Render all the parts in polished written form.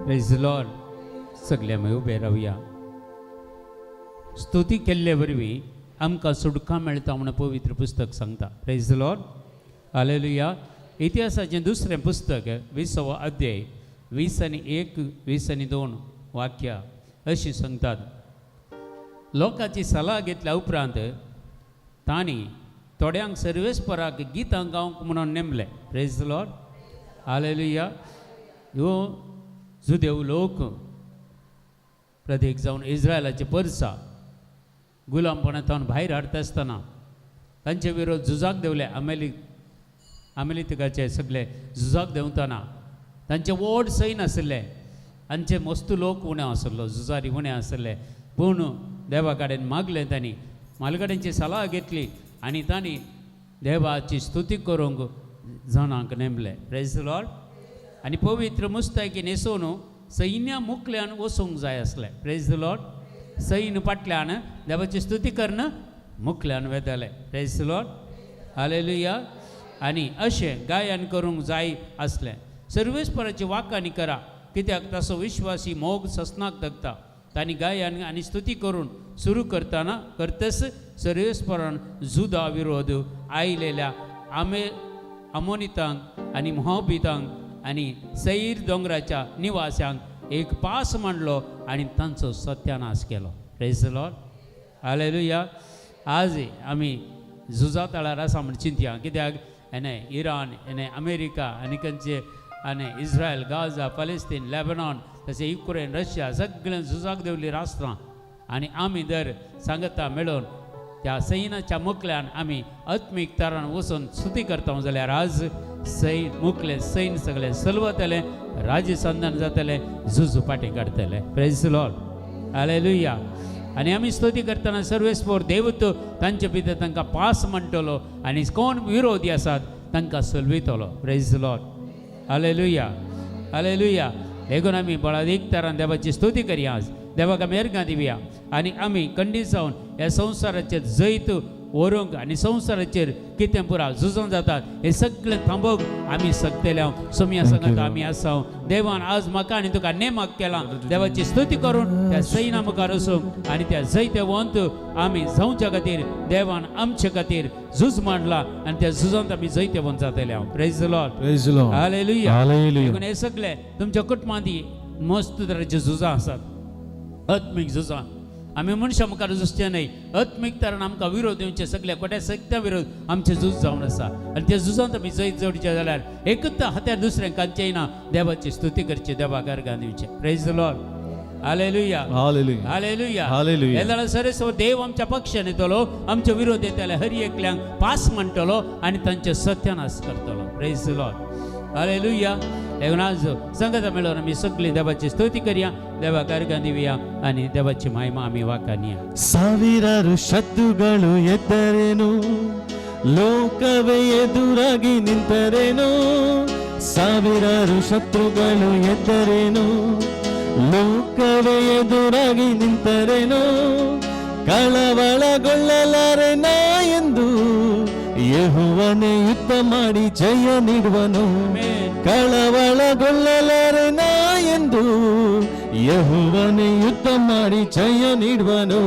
Praise the Lord. सगळे आमी ube रावया. स्तुती केल्ले वरवीं आमकां सुटका मेळटा म्हणून पवित्र पुस्तक सांगता. Praise the lord. हालेलुया. इतिहासाचें दुसरें पुस्तक 20वा अध्याय 20:1, 20:2 वाक्यां अशीं सांगतात. लोकांची सलाह घेतल्या उपरांत तांणी थोड्यांक सर्वेस्पराक गितां गावंक म्हणून नेमले. Praise the lord. हालेलुया. ह्यो जुदेव लोक प्रदेक जावन इस्रायलाचे परसा गुलामपणांतल्यान भायर हाडटा आसतना तांचे विरोध झुजाक देवले. अमेलिकाचे सगळे झुजाक देंवतना तांचे व्हड सैन आसले. तांचे मस्त लोक उणे आसलो, झुजारी उणे आसले. पूण देवा कडेन मागलें तांणी, मालगड्यांची सलाह घेतली आनी तांणी देवाची स्तुती करूंक जाणांक नेमले. Praise the lord. आनी पवित्र मुस्ताकी न्हेसोवन सैन्या मुखल्यान वचूंक जाय आसलें. Praise the lord. सैन्य फाटल्यान देवाची स्तुती करून मुखल्यान वेताले. Praise the lord. हालेलुया. आनी अशें गायन करूंक जाय आसलें. सर्वेस्पराची वाकानी करा, कित्याक ताचो विश्वासी मोग ससनाक जगता. तांणी गायन आनी स्तुती करून सुरू करतस सर्वेस्परान जुदा विरोध आयलेल्या आमोनितांक आनी मोहाबितांक आनी सैर दोंगराच्या निवास्यांक एक पास मांडलो आनी तांचो सत्यानाश केलो. Praise the lord. हालेलुया. आज आमी झुजा तळार आसा म्हण चिंतया, कित्याक हेणे इराण, हेणे अमेरिका आनी खंयचे आनी इस्रायल, गाजा, पॅलेस्तीन, लेबनॉन, तशें युक्रेन, रशिया सगळ्या झुजाक देवली राष्ट्रां. आनी आमी दर सांगता मेळून त्या सैन्याच्या मुखल्यान आमी आत्मीक तरान वचून स्तुती करता जाल्यार आज मुखले सैन्य सगळे सलवतले, राज्य संधान जातले, झुज फाटी काडटले. Praise the lord. हालेलुया. आनी आमी स्तुती करतना सर्वेस्पर देवतो तांचे भितर तांकां पास म्हणटलो आनी कोण विरोधी आसात तांकां सलवितलो. Praise the lord. Hallelujah. Hallelujah. देखून आमी बळादीक तरान देवाची स्तुती करया. आज देवाक आमी अर्गां दिवया आनी आमी खंडीत जावन ह्या संवसाराचेर जैत व्हरूंक आनी संवसाराचेर कितें पुरा झुजोन जातात हे सगळें थांबोवंक आमी सकतले. सोम्या सांगात आमी आसा. देवान आज म्हाका आनी तुका नेमाक केला देवाची स्तुती करून त्या सैन्या मुखार वचूंक आनी त्या जैते वंत आमी जावच्या खातीर देवान आमचे खातीर झूज मांडला आनी त्या झुजांत आमी जैते वंत जातले. Praise the lord. Praise the lord. Hallelujah. Hallelujah. हे सगळे तुमच्या कुटुंबांत मस्त तरेचे झुजां आसात, आत्मीक झुजां. आमी मनशां मुखार झुजचे न्हय, आत्मीक तरान आमकां विरोध येवचे सगळे कोट्या सत्या विरोध आमचे झूज जावन आसा. आनी त्या झुजांत आमी जैत जोडचे जाल्यार एकच हात्यार दुसऱ्यांक कांचेय ना, देवाची स्तुती करची, देवाक अर्गां दिवचे. Praise the lord. Hallelujah. Hallelujah. Hallelujah. Hallelujah. हे जाल्यार सरस्वत देव आमच्या पक्षान येतलो, आमचे विरोध येतले हर एकल्यांक पास म्हणटलो आनी तांचे सत्यानाश करतलो. Praise the lord. हालेलुया. आज संगत मेळून आमी सगळी देवाची स्तुती करया, देवाक अर्गां दिवया आनी देवाची महिमा आमी वाकानिया. ಸಾವಿರಾರು ಶತ್ರುಗಳು ಎದ್ದರೇನು, ಲೋಕವೇ ಎದುರಾಗಿ ನಿಂತರೇನು. ಸಾವಿರಾರು ಶತ್ರುಗಳು ಎದ್ದರೇನು, ಲೋಕವೇ ಎದುರಾಗಿ ನಿಂತರೇನು. ಕಳವಳಗೊಳ್ಳಲಾರೆ ನಾ ಎಂದು ಯೆಹೋವನೇ ಯುದ್ಧ ಮಾಡಿ ಜಯ ನೀಡುವನು. ಕಳವಳಗೊಳ್ಳಲಾರೆ ನಾ ಎಂದು ಯೆಹೋವನೇ ಯುದ್ಧ ಮಾಡಿ ಜಯ ನೀಡುವನು.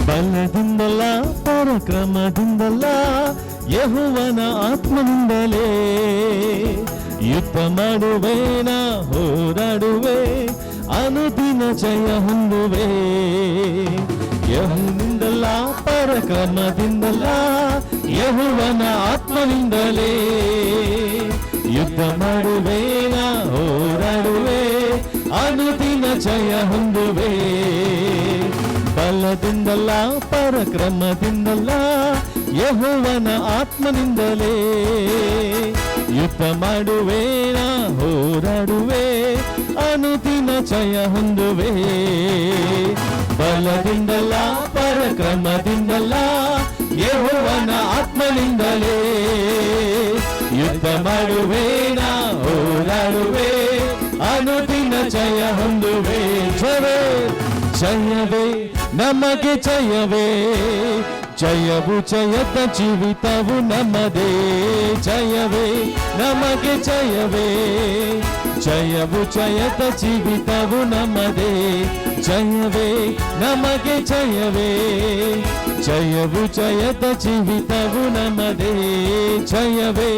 ಬಲದಿಂದಲ್ಲ, ಪರಾಕ್ರಮದಿಂದಲ್ಲ, ಯೆಹೋವನ ಆತ್ಮನಿಂದಲೇ ಯುದ್ಧ ಮಾಡುವೆ ನಾ, ಹೋರಾಡುವೆ, ಅನುದಿನ ಜಯ ಹೊಂದುವೆ. ಯೆಹೋವನಿಂದಲ್ಲ, ಪರಾಕ್ರಮದಿಂದಲ್ಲ, ಯೆಹೋವನ ಆತ್ಮನಿಂದಲೇ ಯುದ್ಧ ಮಾಡುವೆ ನಾ, ಹೋರಾಡುವೆ, ಅನುದಿನ ಜಯ ಹೊಂದುವೆ. ಬಲದಿಂದಲ್ಲ ಪರಾಕ್ರಮದಿಂದಲ್ಲ ಯೆಹೋವನ ಆತ್ಮನಿಂದಲೇ. ಯುದ್ಧ ಮಾಡುವೆ ನಾ ಹೋರಾಡುವೆ, ಅನುದಿನ ಜಯ ಹೊಂದುವೆ. ಬಲದಿಂದಲ್ಲ ಪರಾಕ್ರಮದಿಂದಲ್ಲ ಯೆಹೋವನ ಆತ್ಮನಿಂದಲೇ. ಯುದ್ಧ ಮಾಡುವೆ ನಾ ಹೋರಾಡುವೆ, ಅನುದಿನ ಜಯ ಹೊಂದುವೆ. ಜಯವೇ ಜಯವೇ ನಮಗೆ ಜಯವೇ, ಜಯವು ಜಯದ ಜೀವಿತವು ನಮ್ಮದೇ. ಜಯವೇ ನಮಗೆ ಜಯವೇ, ಜಯವು ಜಯದ ಜೀವಿತವು ನಮ್ಮದೇ. ಜಯವೇ ನಮಗೆ ಜಯವೇ, ಜಯವು ಜಯದ ಜೀವಿತವು ನಮ್ಮದೇ. ಜಯವೇ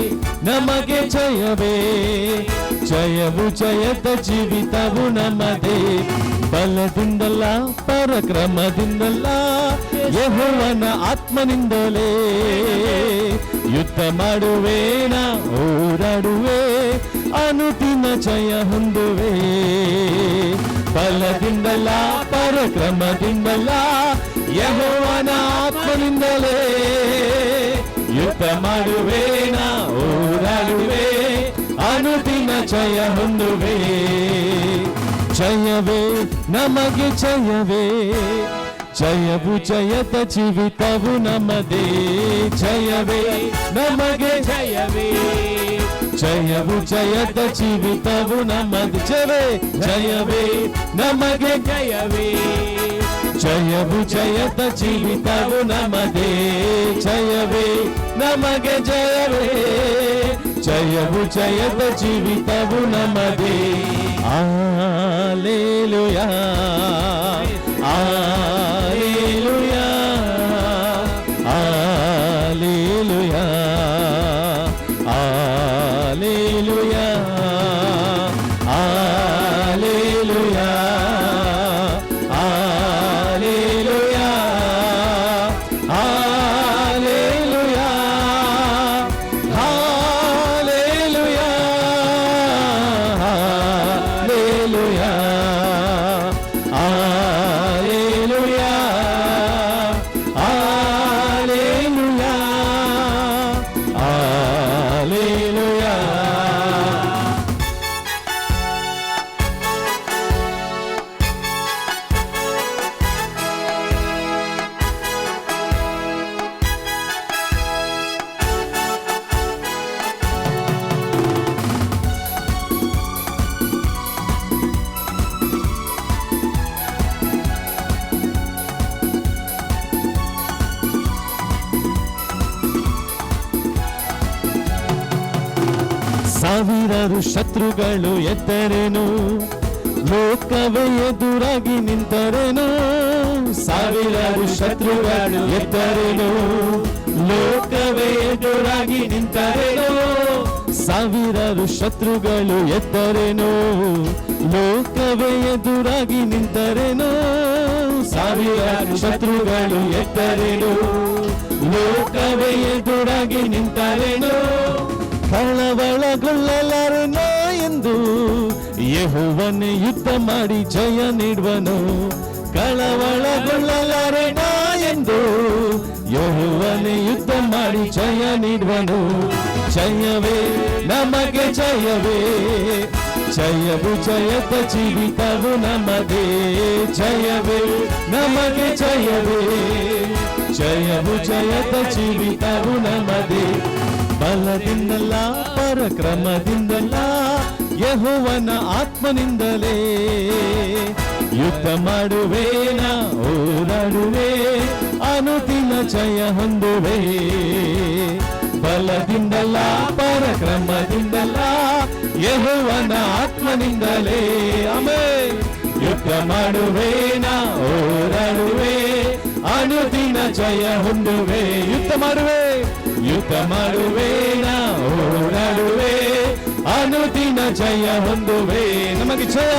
ನಮಗೆ ಜಯವೇ, ಜಯವು ಜಯದ ಜೀವಿತವು ನಮ್ಮದೇ. ಬಲದಿಂದಲ್ಲ ಪರಾಕ್ರಮದಿಂದಲ್ಲ ಯೆಹೋವನ ಆತ್ಮನಿಂದಲೇ. ಯುದ್ಧ ಮಾಡುವೆ ನಾ ಹೋರಾಡುವೆ, ಅನುದಿನ ಜಯ ಹೊಂದುವೆ. ಬಲದಿಂದಲ್ಲ ಪರಾಕ್ರಮದಿಂದಲ್ಲ ಯೆಹೋವನ ಆತ್ಮನಿಂದಲೇ. ಯುದ್ಧ ಮಾಡುವೆ ನಾ ಹೋರಾಡುವೆ, ಅನುದಿನ ಜಯ ಹೊಂದುವೆ. ಜಯವೇ ನಮಗೆ ಜಯವೇ, ಜಯವು ಜಯದ ಜೀವಿತವು ನಮ್ಮದೇ. ಜಯವೇ ನಮಗೆ ಜಯವೇ, ಜಯವು ಜಯದ ಜೀವಿತವು ನಮ್ಮದೇ. ಜಯವೇ ಜಯವೇ ನಮಗೆ ಜಯವೇ, ಜಯವು ಜಯದ ಜೀವಿತವು ನಮ್ಮದೇ. ಜಯವೇ ನಮಗೆ ಜಯವೇ, ಜಯವು ಜಯದ ಜೀವಿತವು ನಮ್ಮದೇ. Alleluia, Alleluia, Alleluia, Alleluia, Alleluia, Alleluia, Alleluia, Alleluia. ಸಾವಿರಾರು ಶತ್ರುಗಳು ಎದ್ದರೇನು, ಲೋಕವೇ ಎದುರಾಗಿ ನಿಂತರೇನು. ಸಾವಿರಾರು ಶತ್ರುಗಳು ಎದ್ದರೇನು, ಲೋಕವೇ ಎದುರಾಗಿ ನಿಂತರೇನು. ಸಾವಿರಾರು ಶತ್ರುಗಳು ಎದ್ದರೇನು, ಲೋಕವೇ ಎದುರಾಗಿ ನಿಂತರೇನು. ಸಾವಿರಾರು ಶತ್ರುಗಳು ಎದ್ದರೇನು, ಲೋಕವೇ ಎದುರಾಗಿ ನಿಂತರೇನು. ಕಳವಳಗೊಳ್ಳಲಾರೆನೋ ಎಂದು ಯೆಹೋವನೇ ಯುದ್ಧ ಮಾಡಿ ಜಯ ನೀಡುವನು. ಕಳವಳಗೊಳ್ಳಲಾರೆನೋ ಎಂದು ಯೆಹೋವನೇ ಯುದ್ಧ ಮಾಡಿ ಜಯ ನೀಡುವನು. ಜಯವೇ ನಮಗೆ ಜಯವೇ, ಜಯವು ಜಯದ ಜೀವಿತವು ನಮ್ಮದೇ. ಜಯವೇ ನಮಗೆ ಜಯವೇ, ಜಯವು ಜಯದ ಜೀವಿತವು ನಮ್ಮದೇ. ಬಲದಿಂದಲ್ಲ ಪರಾಕ್ರಮದಿಂದಲ್ಲ ಯೆಹೋವನ ಆತ್ಮನಿಂದಲೇ. ಯುದ್ಧ ಮಾಡುವೆ ನಾ ಹೋರಾಡುವೆ, ಅನುದಿನ ಜಯ ಹೊಂದುವೆ. ಬಲದಿಂದಲ್ಲ ಪರಾಕ್ರಮದಿಂದಲ್ಲ ಯೆಹೋವನ ಆತ್ಮನಿಂದಲೇ. ಆಮೆನ್. ಯುದ್ಧ ಮಾಡುವೆ ನಾ ಹೋರಾಡುವೆ, ಅನುದಿನ ಜಯ ಹೊಂದುವೆ. ಯುದ್ಧ ಮಾಡುವೆ, ಯುದ್ಧ ಮಾಡುವೆ ನಾ ಹೋರಾಡುವೆ, ಅನುದಿನ ಜಯ ಹೊಂದುವೆ. ನಮಗೆ ಜಯ,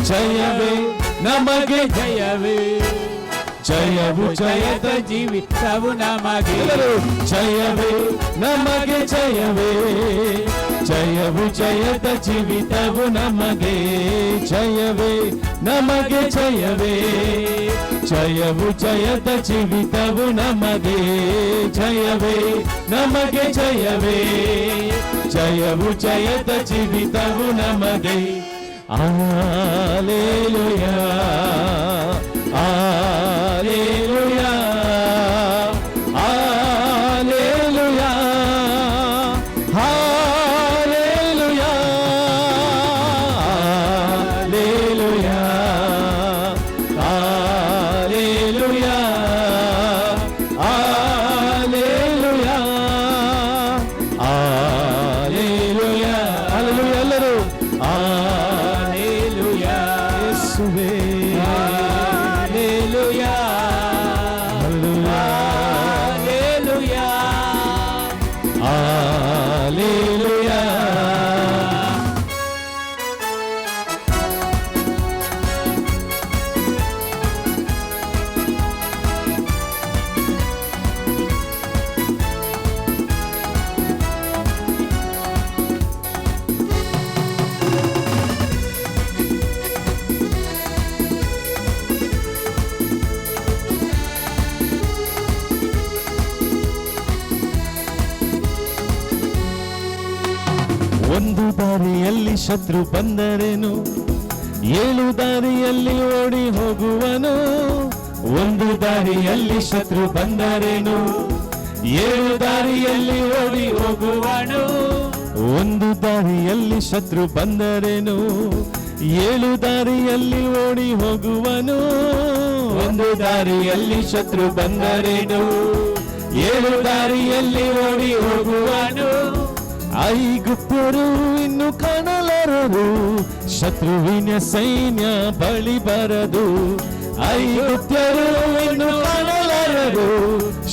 ಜಯವೇ ನಮಗೆ ಜಯವೇ, ಜಯವು ಜಯದ ಜೀವಿತವು ನಮಗೆ. ಜಯವೇ ನಮಗೆ ಜಯವೇ, ಜಯವು ಜಯದ ಜೀವಿತವು ನಮಗೆ ಜಯವೇ ನಮಗೆ ಜಯವೇ ಜಯವು ಜಯದ ಜೀವಿತವು ನಮಗೆ ಜಯವೇ ನಮಗೆ ಜಯವೇ ಜಯವು ಜಯದ ಜೀವಿತವು ನಮಗೆ Alleluia, Alleluia, Alleluia, Alleluia, Alleluia, Alleluia, Alleluia, Alleluia, Alleluia, ಎಲ್ಲರೂ ಒಂದು ದಾರಿಯಲ್ಲಿ ಶತ್ರು ಬಂದರೇನು ಏಳು ದಾರಿಯಲ್ಲಿ ಓಡಿ ಹೋಗುವನು ಒಂದು ದಾರಿಯಲ್ಲಿ ಶತ್ರು ಬಂದರೇನು ಏಳು ದಾರಿಯಲ್ಲಿ ಓಡಿ ಹೋಗುವನು ಒಂದು ದಾರಿಯಲ್ಲಿ ಶತ್ರು ಬಂದರೇನು ಏಳು ದಾರಿಯಲ್ಲಿ ಓಡಿ ಹೋಗುವನು ಒಂದು ದಾರಿಯಲ್ಲಿ ಶತ್ರು ಬಂದರೇನು ಏಳು ದಾರಿಯಲ್ಲಿ ಓಡಿ ಹೋಗುವನು ಐಗುಪ್ತರು ಇನ್ನು ಕಾಣಲಾರರು ಶತ್ರುವಿನ ಸೈನ್ಯ ಬಳಿ ಬರದು ಐಗುಪ್ತರು ಇನ್ನು ಕಾಣಲಾರರು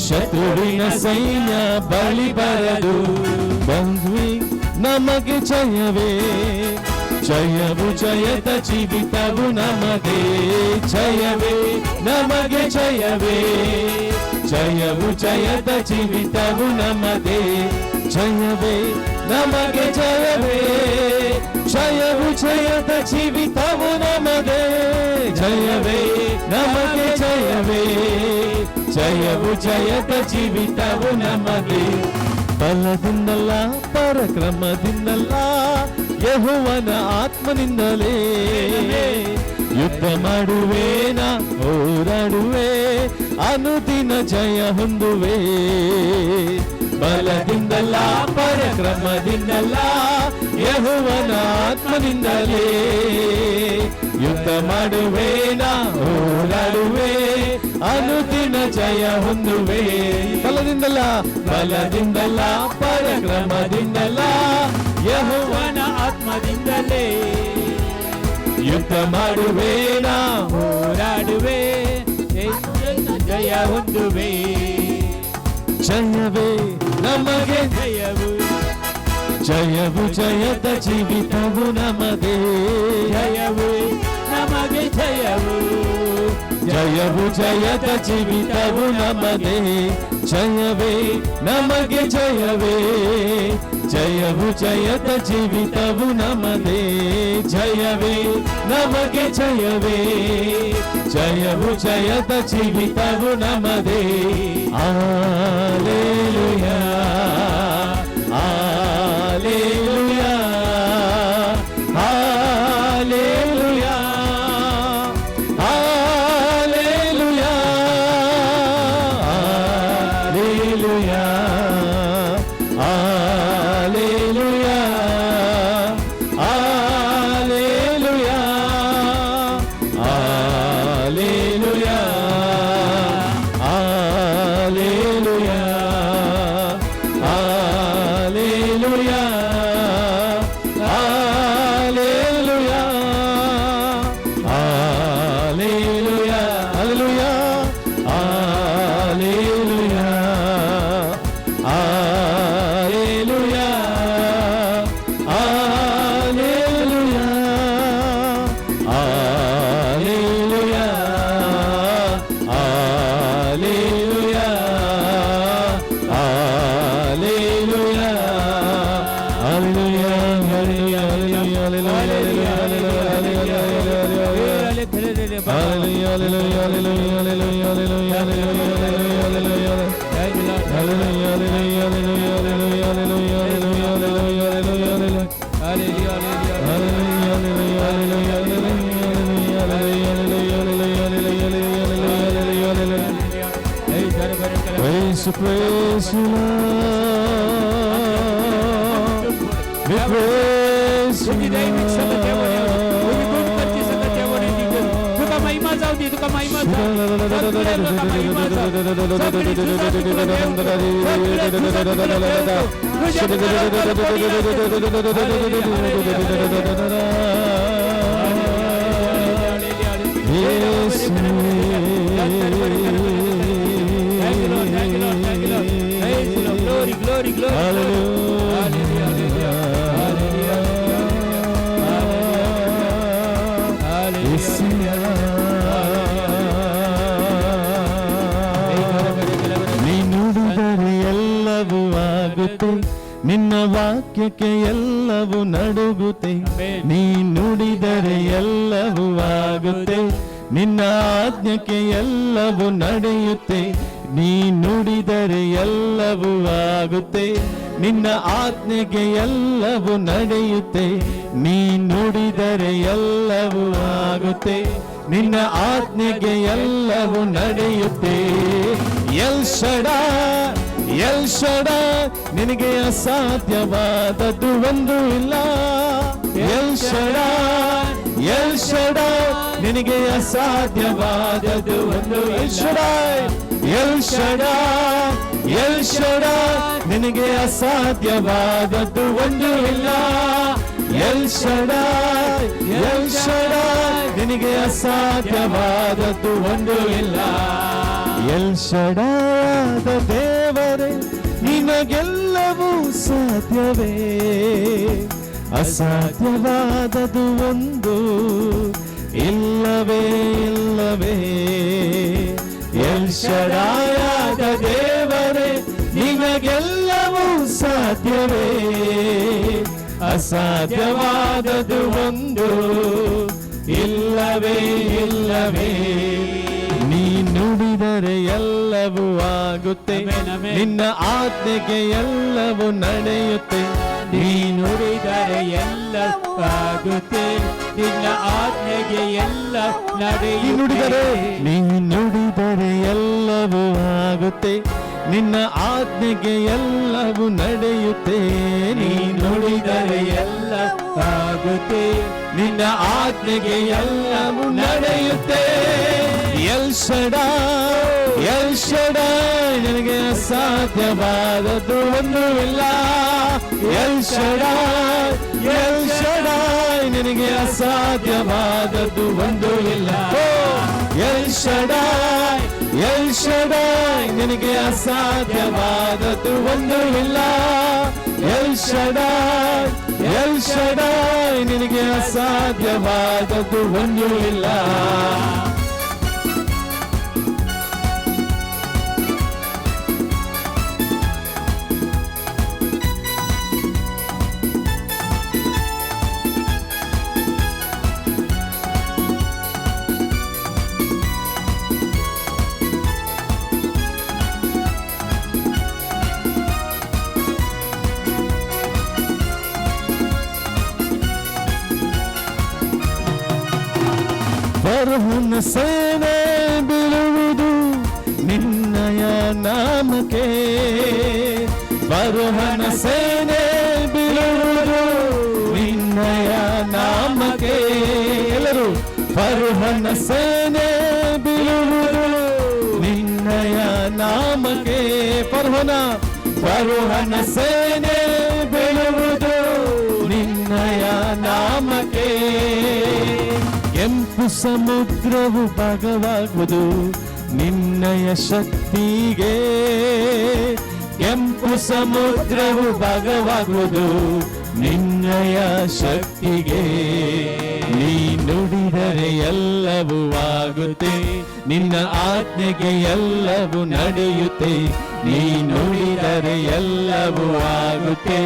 ಶತ್ರುವಿನ ಸೈನ್ಯ ಬಳಿ ಬರದು ಬಂದ್ವಿ ನಮಗೆ ಜಯವೇ ಜಯವು ಜಯದ ಜೀವಿತವು ನಮಗೆ ಜಯವೇ ನಮಗೆ ಜಯವೇ ಜಯವು ಜಯದ ಜೀವಿತವು ನಮಗೆ ಜಯವೇ ನಮಗೆ ಜಯವೇ ಜಯವು ಜಯದ ಜೀವಿತವು ನಮಗೆ ಜಯವೇ ನಮಗೆ ಜಯವೇ ಜಯವು ಜಯದ ಜೀವಿತವು ನಮಗೆ ಬಲದಿಂದಲ್ಲ ಪರಾಕ್ರಮದಿಂದಲ್ಲ ಯೆಹೋವನ ಆತ್ಮನಿಂದಲೇ ಯುದ್ಧ ಮಾಡುವೇನ ಹೋರಾಡುವೆ ಅನುದಿನ ಜಯ ಹೊಂದುವೆ ಬಲದಿಂದಲ್ಲ ಪರಾಕ್ರಮದಿಂದಲ್ಲ ಯೆಹೋವನ ಆತ್ಮನಿಂದಲೇ ಯುದ್ಧ ಮಾಡುವೇನ ಹೋರಾಡುವೆ ಅನುದಿನ ಜಯ ಹೊಂದುವೆ ಬಲದಿಂದಲ್ಲ ಬಲದಿಂದಲ್ಲ ಪರಾಕ್ರಮದಿಂದಲ್ಲ ಯೆಹೋವನ ಆತ್ಮದಿಂದಲೇ ಯುದ್ಧ ಮಾಡುವೇನ ಹೋರಾಡುವೆ ಜಯ ಹೊಂದುವೆ ಜಯವೇ ನಮಗೆ ಜಯವು ಜಯವು ಜಯದ ಜೀವಿತವು ನಮಗೆ ಜಯವು ನಮಗೆ ಜಯವು ಜಯವು ಜಯದ ಜೀವಿತವು ನಮಗೆ ಜಯವೇ ನಮಗೆ ಜಯವೇ ಜಯವು ಜಯದ ಜೀವಿತವು ನಮಗೆ ಜಯವೇ ನಮಗೆ ಜಯವೇ ಜಯವು ಜಯದ ಜೀವಿತವು ನಮಗೆ Alleluia, Alleluia, Alleluia, Alleluia, Alleluia, Alleluia, Alleluia, Alleluia. Hallelujah. Praise you, Lord. We praise you, तुका महिमा जाऊ दे, तुका महिमा जाऊ दे. सगळे लोकं महिमा जाऊ. सगळी तुझा तुला देव. सगळे तुझा तुला देव. तुझ्या बरोबर कोणी Yes, glory, glory, glory. Hallelujah. Hallelujah. ನೀ ನುಡಿದರೆ ಎಲ್ಲವೂ ಆಗುತ್ತೆ, ನಿನ್ನ ವಾಕ್ಯಕ್ಕೆ ಎಲ್ಲವೂ ನಡುಗುತ್ತೆ. ನೀ ನುಡಿದರೆ ಎಲ್ಲವೂ ಆಗುತ್ತೆ, ನಿನ್ನ ಆಜ್ಞೆಗೆ ಎಲ್ಲವೂ ನಡೆಯುತ್ತೆ. ನೀ ನುಡಿದರೆ ಎಲ್ಲವೂ ಆಗುತ್ತೆ, ನಿನ್ನ ಆಜ್ಞೆಗೆ ಎಲ್ಲವೂ ನಡೆಯುತ್ತೆ. ನೀ ನುಡಿದರೆ ಎಲ್ಲವೂ ಆಗುತ್ತೆ, ನಿನ್ನ ಆಜ್ಞೆಗೆ ಎಲ್ಲವೂ ನಡೆಯುತ್ತೆ. ಎಲ್ ಶಡಾಯ್, ಎಲ್ ಶಡಾಯ್, ನಿನಗೆ ಅಸಾಧ್ಯವಾದದ್ದು ಒಂದು ಇಲ್ಲ. ಎಲ್ ಶಡಾಯ್, ಎಲ್ ಶಡಾಯ್, ನಿನಗೆ ಅಸಾಧ್ಯವಾದದ್ದು ಒಂದು ಇಲ್ಲ. ಎಲ್ ಶಡಾಯ್, ಎಲ್ ಶಡಾಯ್, ನಿನಗೆ ಅಸಾಧ್ಯವಾದದ್ದು ಒಂದು ಇಲ್ಲ. ಎಲ್ ಶಡಾಯ್, ಎಲ್ ಶಡಾಯ್, ನಿನಗೆ ಅಸಾಧ್ಯವಾದದ್ದು ಒಂದು ಇಲ್ಲ. ಎಲ್ ಶಡಾಯದ ದೇವರೇ, ನಿನಗೆಲ್ಲವೂ ಸಾಧ್ಯವೇ. ಅಸಾಧ್ಯವಾದದು ಒಂದು ಇಲ್ಲವೇ ಇಲ್ಲವೇ. ಎಲ್ ಶಡಾಯದ ದೇವರೇ, ನಿನಗೆಲ್ಲವೂ ಸಾಧ್ಯವೇ. ಅಸಾಧ್ಯವಾದದು ಒಂದು ಇಲ್ಲವೇ ಇಲ್ಲವೇ. ನೀ ನುಡಿದರೆ ಎಲ್ಲವೂ ಆಗುತ್ತೆ, ನಿನ್ನ ಆಜ್ಞೆಗೆ ಎಲ್ಲವೂ ನಡೆಯುತ್ತೆ. ನೀ ನುಡಿದರೆ ಎಲ್ಲವೂ ಆಗುತ್ತೆ, ನಿನ್ನ ಆಜ್ಞೆಗೆ ಎಲ್ಲ ನಡೆಯುತ್ತದೆ. ನೀ ನುಡಿದರೆ ಎಲ್ಲವೂ ಆಗುತ್ತೆ, ನಿನ್ನ ಆಜ್ಞೆಗೆ ಎಲ್ಲವೂ ನಡೆಯುತ್ತೆ. ನೀ ನುಡಿದರೆ ಎಲ್ಲ ಆಗುತ್ತೆ, ನಿನ್ನ ಆಜ್ಞೆಗೆ ಎಲ್ಲವೂ ನಡೆಯುತ್ತೆ. ಎಲ್ ಶಡಾಯ್, ಎಲ್ ಶಡಾಯ್, ನಿನಗೆ ಅಸಾಧ್ಯವಾದದ್ದು ಒಂದು ಇಲ್ಲ. ಎಲ್ ಶಡಾಯ್, ಎಲ್ ಶಡಾಯ್, ನಿನಗೆ ಅಸಾಧ್ಯವಾದದ್ದು ಒಂದು ಇಲ್ಲ. ಎಲ್ ಶಡಾಯ್, ಎಲ್ ಶಡಾಯ್, ನಿನಗೆ ಅಸಾಧ್ಯವಾದದ್ದು ಒಂದು ಇಲ್ಲ. ಎಲ್ ಶಡಾಯ್, ಎಲ್ ಶಡಾಯ್, ನಿನಗೆ ಅಸಾಧ್ಯವಾದದ್ದು ಒಂದು ಇಲ್ಲ. ಫರೋಹನ ಸೇನೆ ಬೀಳುವುದು ನಿನ್ನಯ ನಾಮಕ್ಕೆ. ಫರೋಹನ ಸೇನೆ ಬೀಳುವುದು ನಿನ್ನಯ ನಾಮಕ್ಕೆ. ಎಲ್ಲರೂ ಫರೋಹನ ಸೇನೆ ಬೀಳುವುದು ನಿನ್ನಯ ನಾಮಕ್ಕೆ. ಫರೋಹನ ಸೇನೆ ಬೀಳುವುದು ನಿನ್ನಯ ನಾಮಕ್ಕೆ. ಕೆಂಪು ಸಮುದ್ರವು ಭಾಗವಾಗುವುದು ನಿನ್ನಯ ಶಕ್ತಿಗೆ. ಕೆಂಪು ಸಮುದ್ರವು ಭಾಗವಾಗುವುದು ನಿನ್ನಯ ಶಕ್ತಿಗೆ. ನೀ ನುಡಿದರೆ ಎಲ್ಲವೂ ಆಗುತ್ತೆ, ನಿನ್ನ ಆಜ್ಞೆಗೆ ಎಲ್ಲವೂ ನಡೆಯುತ್ತೆ. ನೀ ನುಡಿದರೆ ಎಲ್ಲವೂ ಆಗುತ್ತೆ,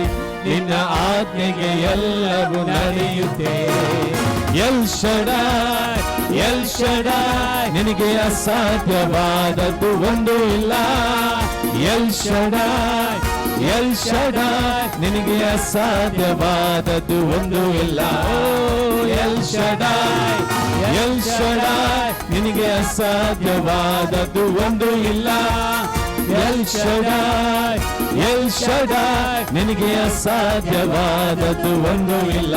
ನಿನ್ನ ಆಜ್ಞೆಗೆ ಎಲ್ಲವೂ ನಡೆಯುತ್ತೆ. ಎಲ್ ಶಡಾಯ್, ಎಲ್ ಶಡಾಯ್ ನಿನಗೆ ಅಸಾಧ್ಯವಾದದ್ದು ಒಂದು ಇಲ್ಲ. ಎಲ್ ಶಡಾಯ್ ಎಲ್ ಶಡಾಯ್ ನಿನಗೆ ಅಸಾಧ್ಯವಾದದ್ದು ಒಂದು ಇಲ್ಲ. ಎಲ್ ಶಡಾಯ್ ಎಲ್ ಶಡಾಯ್ ನಿನಗೆ ಅಸಾಧ್ಯವಾದದ್ದು ಒಂದು ಇಲ್ಲ. ಎಲ್ ಶಡಾಯ್ ಎಲ್ ಶಡಾಯ್ ನಿನಗೆ ಅಸಾಧ್ಯವಾದದ್ದು ಒಂದು ಇಲ್ಲ.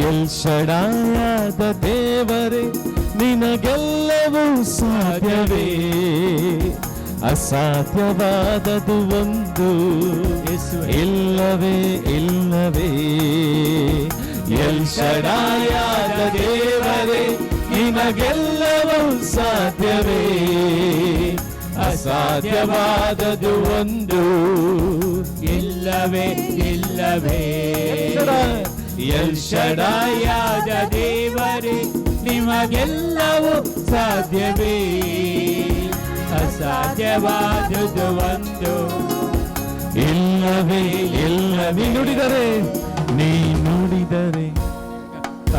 ಎಲ್ ಶಡಾಯಾದ ದೇವರೇ ನಿನಗೆಲ್ಲವೂ ಸಾಧ್ಯವೇ, ಅಸಾಧ್ಯವಾದದು ಒಂದು ಇಲ್ಲವೇ ಇಲ್ಲವೇ. ಎಲ್ ಶಡಾಯಾದ ದೇವರೇ ನಿನಗೆಲ್ಲವೂ ಸಾಧ್ಯವೇ, ಅಸಾಧ್ಯವಾದದು ಒಂದು ಇಲ್ಲವೇ ಇಲ್ಲವೇ. ಎಲ್ ಶಡಾಯಾದ ದೇವರೇ ನಿಮಗೆಲ್ಲವೂ ಸಾಧ್ಯವೇ, ಅಸಾಧ್ಯವಾದದು ಒಂದು ಇಲ್ಲವೇ ಇಲ್ಲವೇ. ನುಡಿದರೆ ನೀ ನುಡಿದರೆ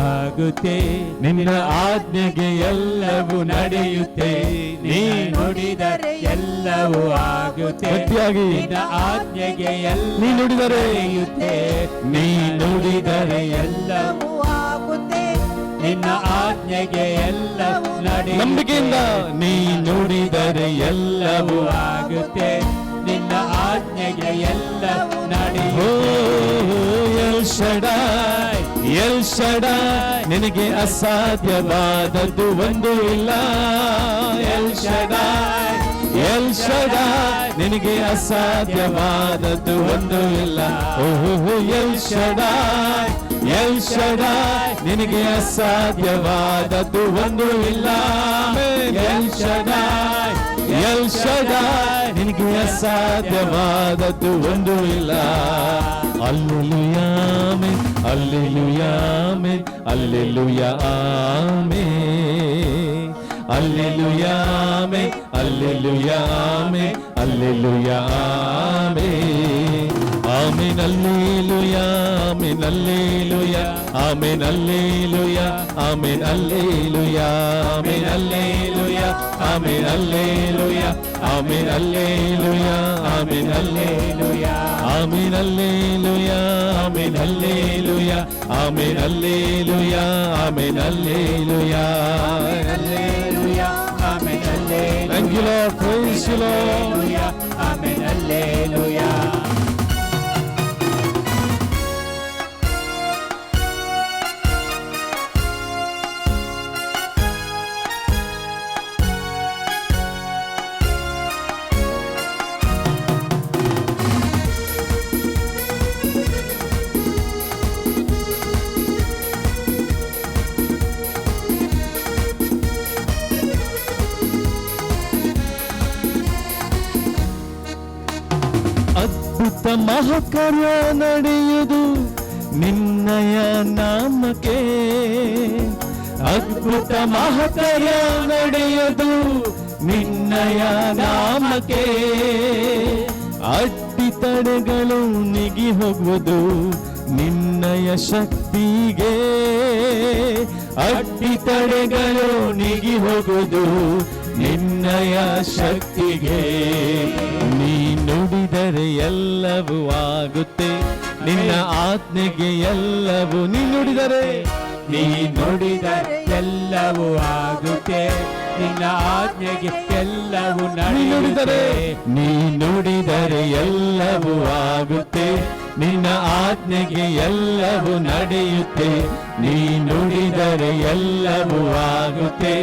ಆಗುತ್ತೆ, ನಿನ್ನ ಆಜ್ಞೆಗೆ ಎಲ್ಲವೂ ನಡೆಯುತ್ತೆ. ನೀ ನುಡಿದರೆ ಎಲ್ಲವೂ ಆಗುತ್ತೆ, ನಿನ್ನ ಆಜ್ಞೆಗೆ ಎಲ್ಲ ನೀ ನುಡಿದರೆ ನಡೆಯುತ್ತೆ. ನೀ ನುಡಿದರೆ ಎಲ್ಲವೂ ಆಗುತ್ತೆ, ನಿನ್ನ ಆಜ್ಞೆಗೆ ಎಲ್ಲವೂ ನಡೆಯುತ್ತೆ. ನಂಬಿಕೆಯಿಂದ ನೀ ನುಡಿದರೆ ಎಲ್ಲವೂ ಆಗುತ್ತೆ, ನಿನ್ನ ಆಜ್ಞೆಗೆ ಎಲ್ಲವೂ ನಡೆಯುತ್ತೆ. ಎಲ್ ಶಡಾಯ್ ಎಲ್ ಶಡಾಯ್ ನಿನಗೆ ಅಸಾಧ್ಯವಾದದ್ದು ಒಂದು ಇಲ್ಲ. ಎಲ್ ಶಡಾಯ್ ಎಲ್ ಶಡಾಯ್ ನಿನಗೆ ಅಸಾಧ್ಯವಾದದ್ದು ಒಂದು ಇಲ್ಲ. ಓಹೋ ಎಲ್ ಶಡಾಯ್ ಎಲ್ ಶಡಾಯ್ ನಿನಗೆ ಅಸಾಧ್ಯವಾದದ್ದು ಒಂದು ಇಲ್ಲ. ಎಲ್ ಶಡಾಯ್ ಎಲ್ ಶಡಾಯ್ ನಿನಗೆ ಅಸಾಧ್ಯವಾದದ್ದು ಒಂದು ಇಲ್ಲ. Alleluia amen, alleluia amen, alleluia amen, alleluia amen, alleluia amen, alleluia amen. Amen alleluia amen alleluia amen alleluia amen alleluia amen alleluia amen alleluia amen alleluia amen alleluia amen alleluia amen alleluia amen alleluia amen alleluia alleluia amen alleluia. Thank you Lord, praise you Lord. Amen alleluia. ಅದ್ಭುತ ಮಹಾಕಾರ್ಯ ನಡೆಯುವುದು ನಿನ್ನಯ ನಾಮಕ್ಕೆ, ಅದ್ಭುತ ಮಹಾಕಾರ್ಯ ನಡೆಯುವುದು ನಿನ್ನಯ ನಾಮಕ್ಕೆ. ಅಡ್ಡಿತಡೆಗಳು ನೀಗಿ ಹೋಗುವುದು ನಿನ್ನಯ ಶಕ್ತಿಗೆ, ಅಡ್ಡಿತಡೆಗಳು ನೀಗಿ ಹೋಗುವುದು ನಿನ್ನಯ ಶಕ್ತಿಗೆ. ನೀ ನುಡಿದರೆ ಎಲ್ಲವೂ ಆಗುತ್ತೆ, ನಿನ್ನ ಆಜ್ಞೆಗೆ ಎಲ್ಲವೂ ನೀ ನುಡಿದರೆ ನೀ ನುಡಿದರೆ ಎಲ್ಲವೂ ಆಗುತ್ತೆ, ನಿನ್ನ ಆಜ್ಞೆಗೆ ಎಲ್ಲವೂ ನಡೆಯುತ್ತದೆ. ನೀ ನುಡಿದರೆ ಎಲ್ಲವೂ ಆಗುತ್ತೆ, ನಿನ್ನ ಆಜ್ಞೆಗೆ ಎಲ್ಲವೂ ನಡೆಯುತ್ತೆ. ನೀ ನುಡಿದರೆ ಎಲ್ಲವೂ ಆಗುತ್ತೆ,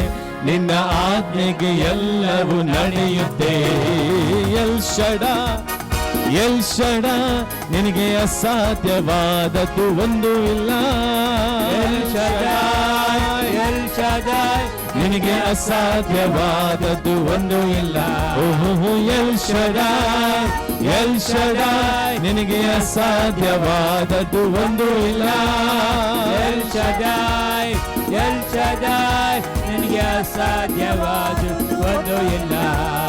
ನಿನ್ನ ಆಜ್ಞೆಗೆ ಎಲ್ಲವೂ ನಡೆಯುತ್ತೆ. ಎಲ್ ಶಡಾಯ್ ಎಲ್ ಶಡಾಯ್ ನಿನಗೆ ಅಸಾಧ್ಯವಾದದ್ದು ಒಂದು ಇಲ್ಲ. ಎಲ್ ಶಡಾಯ್ ಎಲ್ ಶಡಾಯ್ ನಿನಗೆ ಅಸಾಧ್ಯವಾದದ್ದು ಒಂದು ಇಲ್ಲ. ಓಹೋ ಎಲ್ ಶಡಾಯ್ ಎಲ್ ಶಡಾಯ್ ನಿನಗೆ ಅಸಾಧ್ಯವಾದದ್ದು ಒಂದು ಇಲ್ಲ. ಎಲ್ ಶಡಾಯ್ ಎಲ್ ಶಡಾಯ್ ನಿನಗೆ ಅಸಾಧ್ಯವಾದದ್ದು ಒಂದು ಇಲ್ಲ.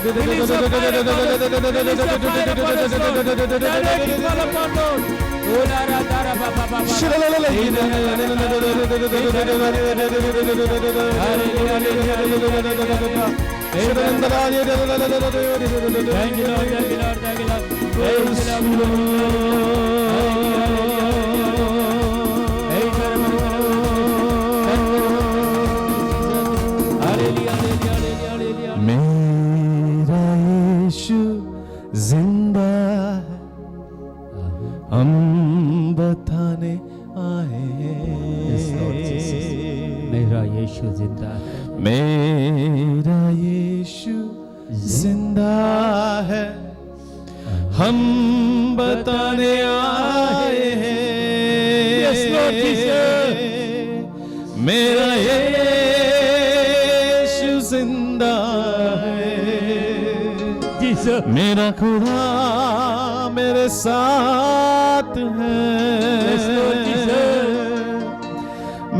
Release your fire upon us. Release your fire upon us, Lord. The anointing fall upon Lord. Ola ra da ra ba ba ba ba. Thank you, Lord. Thank you, Lord. Thank you, Lord. Praise the Lord. मेरा यीशु जिंदा है, हम बताने आए हैं। मेरा यीशु जिंदा है, मेरा यीशु जिंदा है, हम बताने आए हैं। Yes, Lord Jesus. मेरा यीशु जिंदा है, Jesus. मेरा खुदा मेरे साथ है। Yes, Lord Jesus.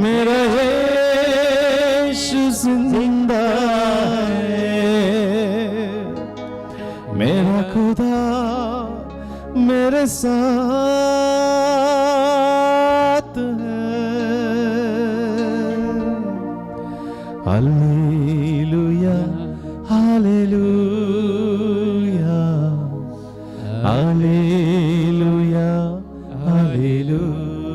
मेरा यीशु जिंदा है, मेरा खुदा मेरे साथ है। Hallelujah hallelujah hallelujah hallelujah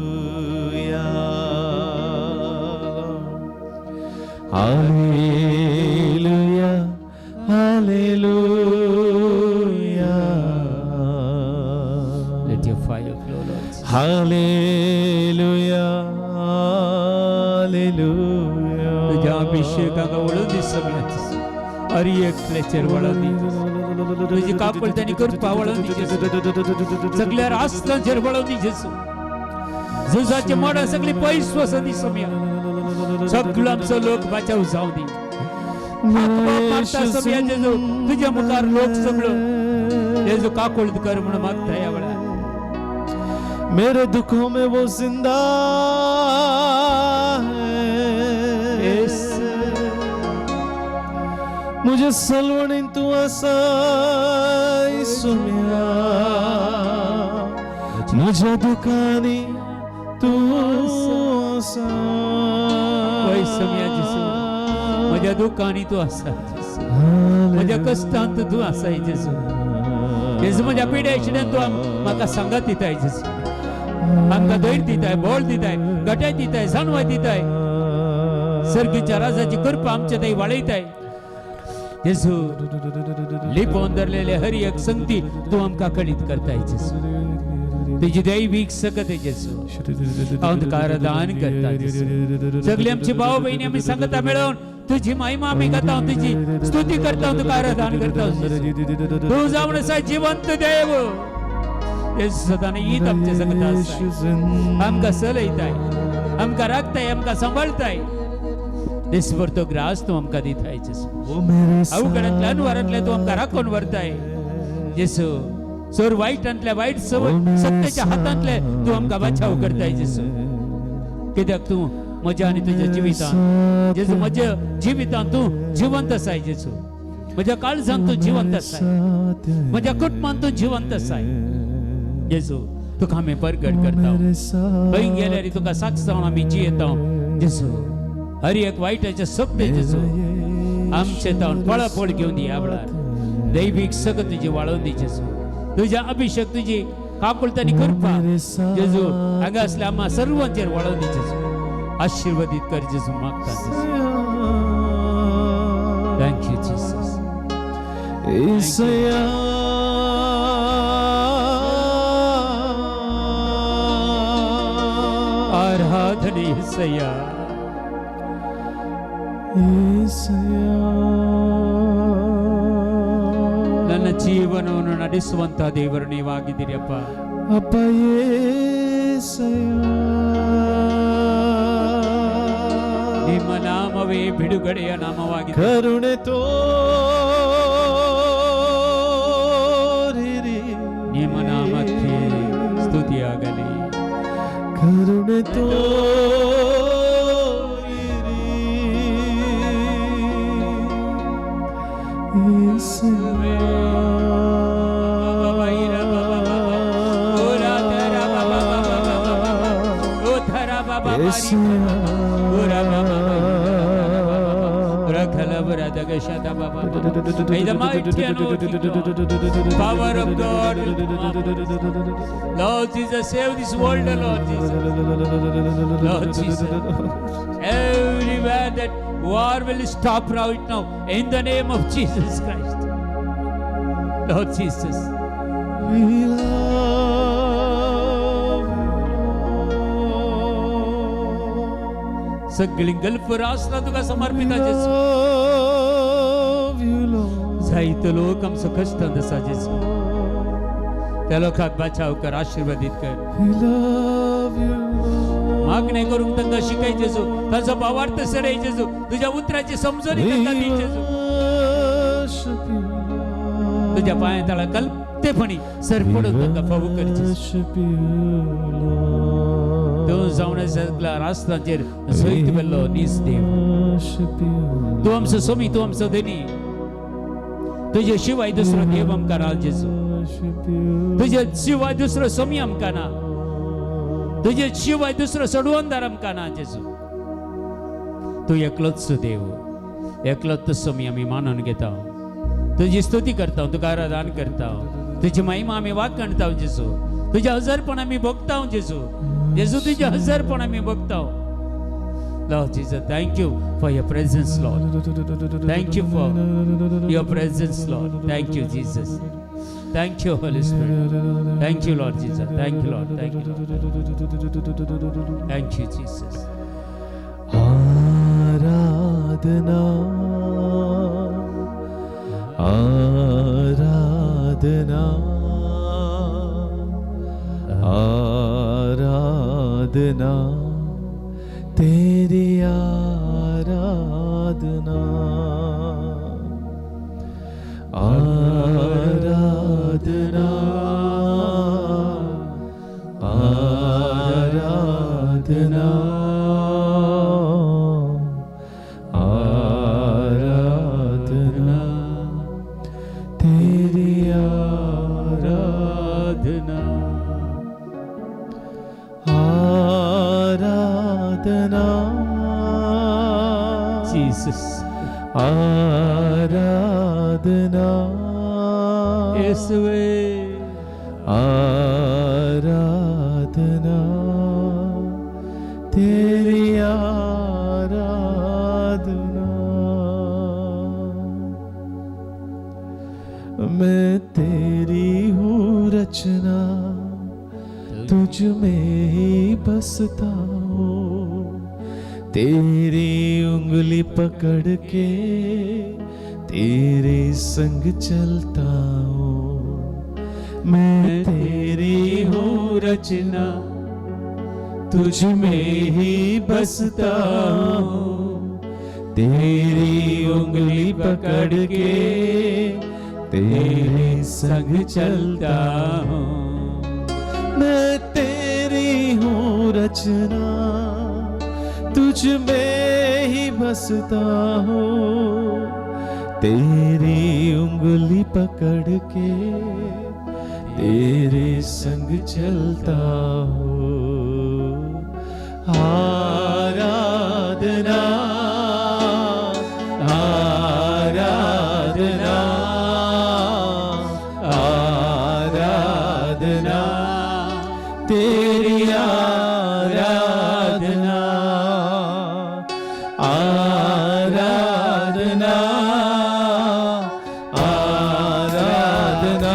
hallelujah hallelujah. Let your fire flow, Lord. Hallelujah hallelujah. तुझ्या अभिषेकाला वळून सगळ्यात हरी एक क्लेचर वळून तुझी कापड त्यांनी कृपा वळून सगळ्या राष्ट्रांचेर वळून झुजाचे मोडा सगळी पयस वसंती समया सगळं आमचं लोक बचाव जाऊ दे मागता समया जेजू तुझ्या मुखार लोक सगळं जेजू काकोळद कर म्हणून मागता या वेळा। मेरे दुखों में वो जिंदा है, मुझे सलवणीन तू असाई सुम्या, मुझे दुखानी तू समया जेजू माझ्या दुखानी तू असा माझ्या कष्टांत तू असाय जेजू जेजू माझ्या पिड्याशिण्यान तू म्हाका सांगत दिताय जेजू आमकां धैर्य दिताय बोल दिताय गटाय दिताय जाणवाय दिताय सर्गीच्या राजाची कृपा आमच्या थंय वाळयताय जेजू लिपोवन धरलेले हर एक संगती तू आमकां कळीत करताय जेजू तुझी दैविक सकत आहे जेजू अंधकार दान करता जेजू सगळे आमचे भाऊ बहिणी आम्ही सांगता मिळवून तुझी महिमा आम्ही गाता तुझी स्तुती करता अंधकार दान करता तू जाऊन असा जिवंत देव येस सदाने ईद आमच्या संगत आमका सलयताय आमका राखताय आमका सांभाळताय देशभर तो ग्रास तू आमका दिताय जेजू अवघडातल्या अनवरातल्या तू आमका राखून व्हरताय जेजू चोर वाईटांतल्या वाईट सत्याच्या हातांतले तू आमका बचाव करताय जेजू कित्याक तू म्हज्या आनी तुझ्या जिवितांत जेजू म्हज्या जिवितांत तू जिवंत आसाय जेजू म्हज्या काळजांत तू जिवंत आसाय म्हज्या कुटुंबांत तू जिवंत आसाय जेजू तुका आमी परगट करता खंय गेल्यार तुका साक्ष जावन आमी जियेता जेजू हर एक वाईटाचे सत्य जेजू आमचे तावन पळापळ घेवन ह्या वेळार दैवीक सकत तुजी वाळोवन दी जेजू तुझ्या अभिषेक तुझी काकुळतानी कृपा जेजू हांगा असल्या आम्हा सर्वांचेर वाळोवन दी जेजू आशीर्वादित कर जेजू मागता थँक्यू जीसस ईसया आराधने ईसया ನನ್ನ ಜೀವನವನ್ನು ನಡೆಸುವಂತ ದೇವರು ನೀವಾಗಿದ್ದೀರಪ್ಪ ಅಪ್ಪ యేసయ్యಾ ನಿಮ್ಮ ನಾಮವೇ ಬಿಡುಗಡೆಯ ನಾಮವಾಗಿದೆ ಕರುಣೆ ತೋರಿರಿ ನಿಮ್ಮ ನಾಮಕ್ಕೆ ಸ್ತುತಿಯಾಗಲಿ ಕರುಣೆ ತೋರಿರಿ యేసయ్యా May the mighty anointing, Lord, power of God, Lord Jesus, save this world, Lord Jesus. Lord Jesus, everywhere that war will stop right now in the name of Jesus Christ. Lord Jesus, We love सगळी gulf राष्ट्र तुका समर्पित आहे जेसू. you, Lord. जायत लोक आमचं कष्ट दसा जेसू. त्या लोकांक बचाव कर, आशीर्वादित कर. We love you, Lord. मागणे करून तांकां शिकय जेजू. ताचो भावार्थ सरय जेजू. तुझ्या उतराची समजणी तांकां दी जेजू. Worship you, Lord. तुझ्या पांया तळा कल्पतेपणी सरपडून तांकां फावू कर जेजू. Worship you, Lord. तूं जावन सगळ्या राष्ट्रांचेर सैत वेल्लो नीस देव. Worship you, तूं आमचो स्वामी, तूं आमचो धनी. तुझे शिवाय दुसरो देव आमकां ना जेजू. worship you. तुझे शिवाय दुसरो स्वामी आमकां ना. तुझे शिवाय दुसरो सोडवणदार आमकां ना जेजू. तूं एकलोच देव, एकलोच स्वामी आमी मानून घेता. तुझी स्तुती करता, तुका आराधन करता. तुझी महिमा आमी वाखणता जेजू. तुझे हजरपण आमी भोगता जेजू. जेजू तुझे हजरपण आमी भोगता. Lord Jesus, thank you for your presence, Lord. Thank you for your presence, Lord. Thank you, Jesus. Thank you, Holy Spirit. Thank you, Lord Jesus. Thank you, Lord. Thank you, Lord. Thank you, Jesus. आराधना आराधना आराधना तेरी आराधना आराधना आराधना आराधना तेरी आराधना आराधना Jesus. आराधना Yeswe. आराधना तेरी आराधना मैं तेरी हूँ रचना तुझ में ही बसता हूँ तेरी उंगली पकड़ के तेरे संग चलता हूँ मैं तेरी हूँ रचना तुझ में ही बसता हूँ तेरी उंगली पकड़ के तेरे संग चलता हूँ मैं तेरी हूँ रचना तुझ में ही बसता हूँ तेरी उंगली पकड़ के तेरे संग चलता हूँ आराधना आराधना आराधना तेरी आराधना आराधना आराधना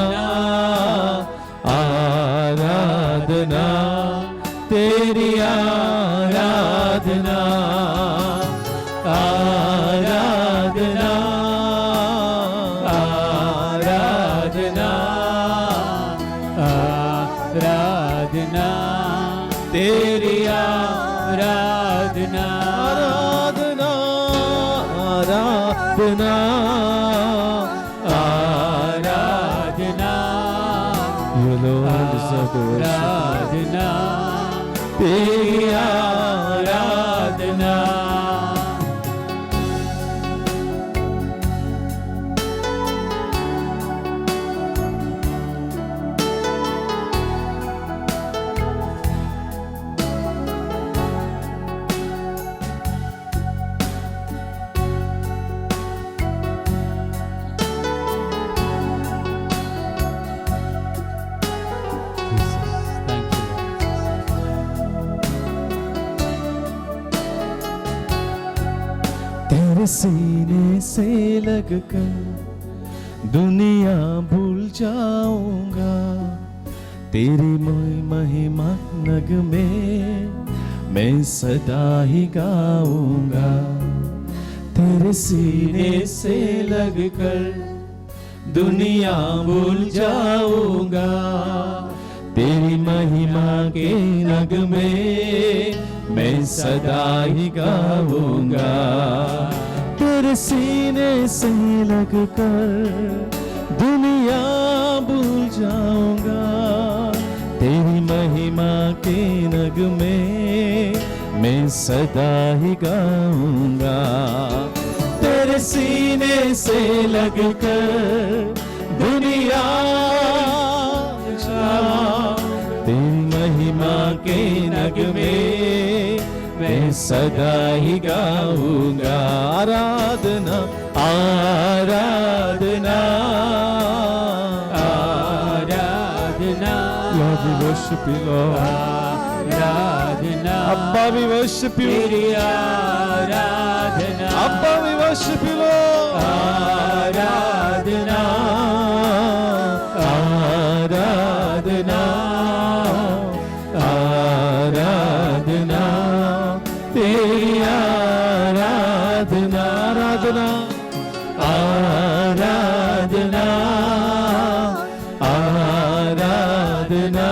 आराधना तेरी आराधना आराधना आराधना आराधना तेरी आराधना आराधना आराधना आराधना You Lord deserve the worship. आराधना तेरी आराधना तेरे सीने से लगकर दुनिया भूल जाऊंगा, तेरी महिमा नगमे मैं सदा ही गाऊंगा। तेरे सीने से लगकर दुनिया भूल जाऊंगा, तेरी महिमा के नगमे मैं सदा ही गाऊंगा। तेरे सीने से लगकर दुनिया भूल जाऊंगा, तेरी महिमा के नगमे मैं सदा ही गाऊंगा। तेरे सीने से लगकर दुनिया तेरी महिमा के नगमे मैं सदा ही गाऊंगा। आराधना आराधना आराधना, Lord, we worship you, Lord. Aradhana, Abba, we worship you. तेरी आराधना, Abba, we worship you, Lord. आराधना, आराधना आराधना तेरी आराधना आराधना आराधना आराधना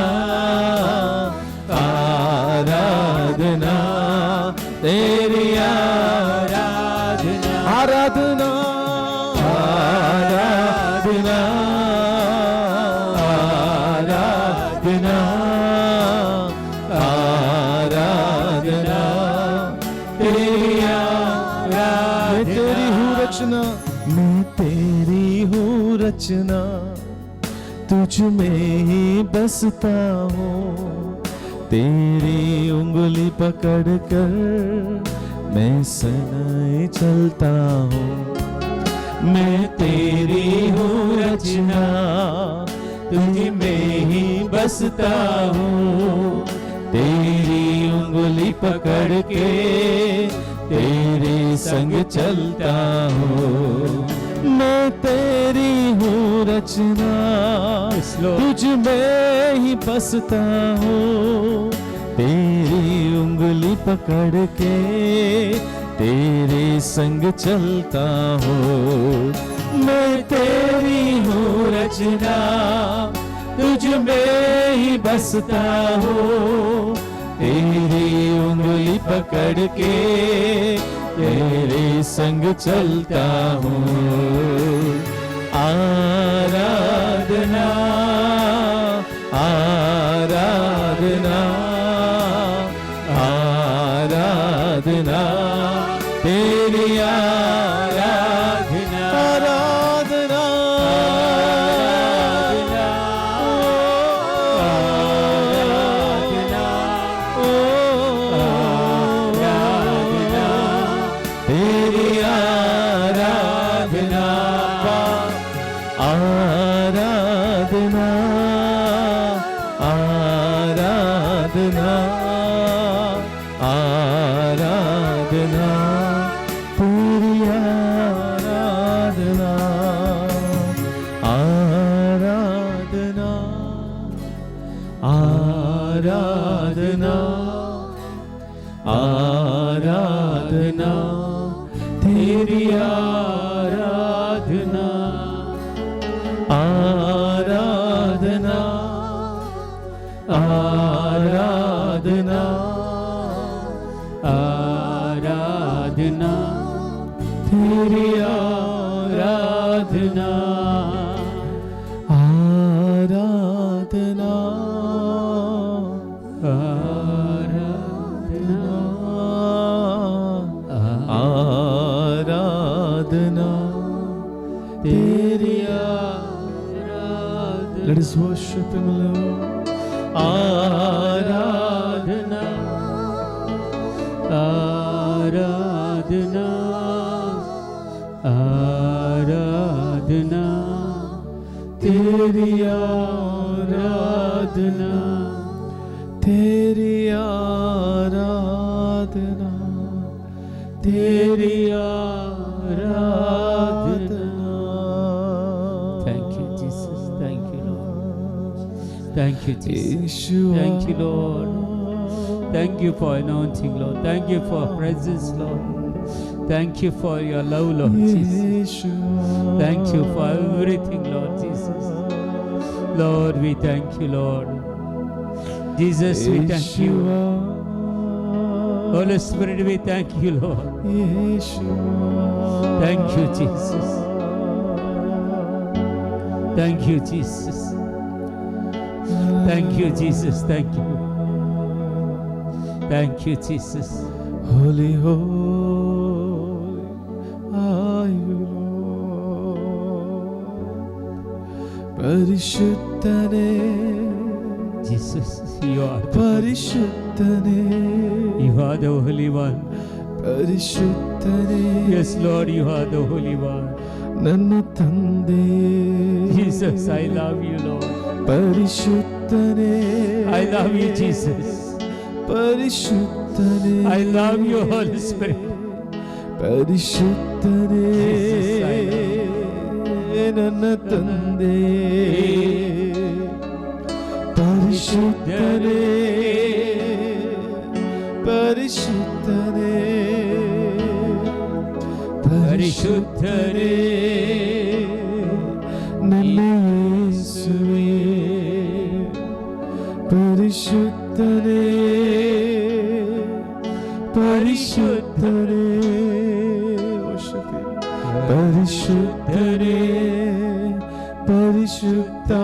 आराधना तेरी आराधना आराधना आराधना आराधना आराधना तेरी आराधना। मैं तेरी हूँ रचना, मैं तेरी हूँ रचना, तुझ में ही बसता हूँ। तेरी उंगली पकड़ कर मैं सनाए चलता हूँ। मैं तेरी हूँ रचना, तुझ में ही बसता हूँ। तेरी उंगली पकड़ के तेरे संग चलता हूँ। मैं तेरी हूँ रचना, तुझ में ही बसता हूँ। तेरी उंगली पकड़ के तेरे संग चलता हूँ। मैं तेरी हूँ रचना, तुझ में ही बसता हूँ। तेरी उंगली पकड़ के तेरे संग चलता हूँ। आराधना आराधना आराधना तेरी आराधना आराधना आराधना आराधना आराधना तेरी आराधना आराधना आराधना आराधना तेरी आराधना आराधना आराधना आराधना तेरी आराधना आराधना आराधना तेरी आराधना। Let us worship Him, Lord. आराधना आराधना आराधना तेरी आराधना तेरी आराधना तेरी आराधना Thank you, Jesus. Yeshua. Thank you, Lord. Thank you for anointing, Lord. Thank you for presence, Lord. Thank you for your love, Lord Jesus. Yeshua. Thank you for everything, Lord Jesus. Lord, we thank you, Lord. Jesus, we thank you. Yeshua. Holy Spirit, we thank you, Lord. Yeshua. Thank you, Jesus. Thank you, Jesus. Thank you, Jesus. Thank you. Thank you, Jesus. Holy, holy are you, Lord. Parishuddhane, Jesus, you are the, Parishuddhane, you are the Holy One. Parishuddhane. Yes, Lord, you are the Holy One. ನನ್ನ ತಂದೆಯೇ, Jesus, I love you, Lord. ಪರಿಶುದ್ಧನೇ, I love you, Jesus. ಪರಿಶುದ್ಧನೇ, I love you, Holy Spirit. ಪರಿಶುದ್ಧನೇ, Jesus, I ನನ್ನ ತಂದೆಯೇ, ಪರಿಶುದ್ಧನೇ, ಪರಿಶುದ್ಧನೇ, ಪರಿಶುದ್ಧನೇ, ನನ್ನ ಯೇಸುವೇ, ಪರಿಶುದ್ಧನೇ, ಪರಿಶುದ್ಧನೇ, ಪರಿಶುದ್ಧನೇ, ಪರಿಶುದ್ಧಾತ್ಮನೇ,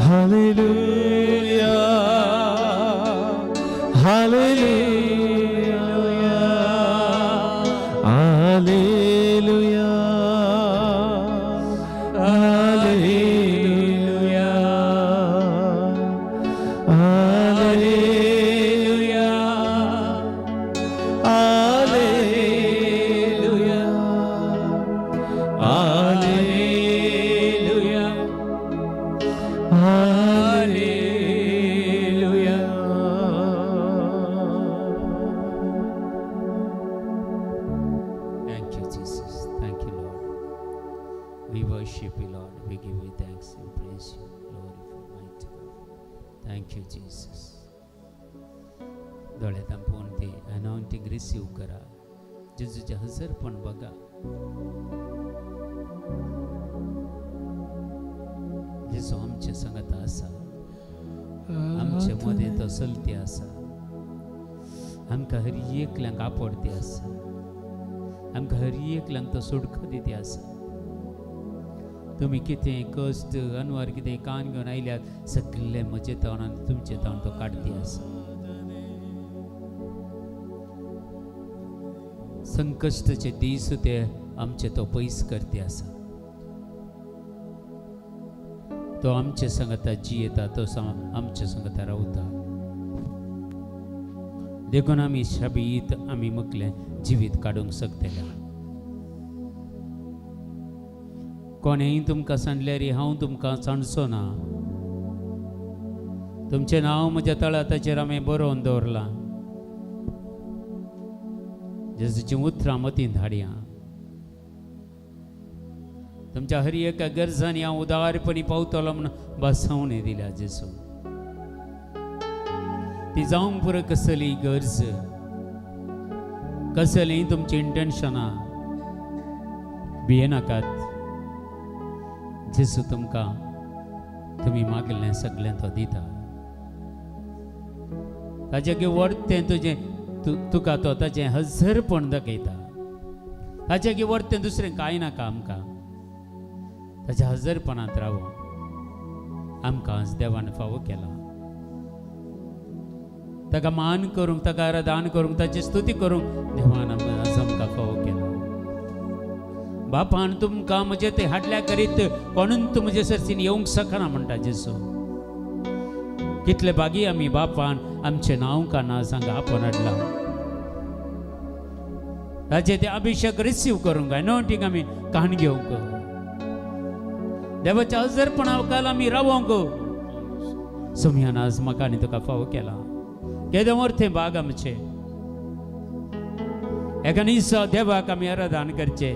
hallelujah, hallelujah, hallelujah, hallelujah, hallelujah, hallelujah, Hallelujah. Hallelujah. Thank you, Jesus. Thank you, Lord. We worship you, Lord. We give you thanks and praise you, Lord, for mighty God. Thank you, Jesus. डोळे तांपोवन ती anointing receive करा. जेजूचे हजरपण बघा. जेजू आमचे संगत आसा, आमचे मध्ये तो चलती आसा, आमकां हर एकल्यांक आपडती आसा, आमकां हर एकल्यांक तो सुडको दिती आसा. तुमी कितें कश्ट अनवर कितें कान घेवन आयल्यात, सगळे म्हजे तोंडान तुमचे तोंड तो काडती आसा. संकश्टचे दीस ते आमचे तो पयस करती आसा. तो आमचे संगता जियेता, तो आमचे संगता रावता. देखून आमी शाबीत आमी मुकलें जिवीत काडूंक शकतले. कोणेंय तुमकां सांडल्यार हांव तुमकां सांडचो ना. तुमचें नांव म्हज्या तळाताचेर हांवें बरोवन दवरलां. जेजूचीं उतरां मतींत हाडया. तुमच्या हर एका गरजांनी हांव उदारपणी पावतलो म्हणून भासावणी दिल्या जेजू. ती जावंक पुरो कसली गरज, कसलीं तुमची इंटेन्शनां भियेनाकात. जेजू तुमकां तुमी मागिल्लें सगळें तो दिता. ताचे वर्तें तुजें तुका तो ताचें हजरपण दाखयता. ताचे वर्तें दुसरें कांय नाका. आमकां ताच्या हजरपणांत रावून आमकां आज देवान फावो केला. ताका मान करूंक, ताका आराधन करूंक, ताची स्तुती करूंक देवान आज आमकां फावो केला. बापान तुमकां म्हजे ते हाडल्या करीत कोणून तूं म्हजे सर्तीन येवंक शकना म्हणटा जेजू. कितले बागी आमी बापान आमचें नांव का ना सांगा आपण हाडला. ताचे ते अभिषेक रिसीव करूंक, एनॉयंटिंग आमी काण घेवंक, देवाच्या हजरपणाखाल आमी रावोंक सुमयान आज म्हाका आनी तुका फावो केला. केदें वर्थें बाग आमचे एका दिसा देवाक आमी आराधन करचें.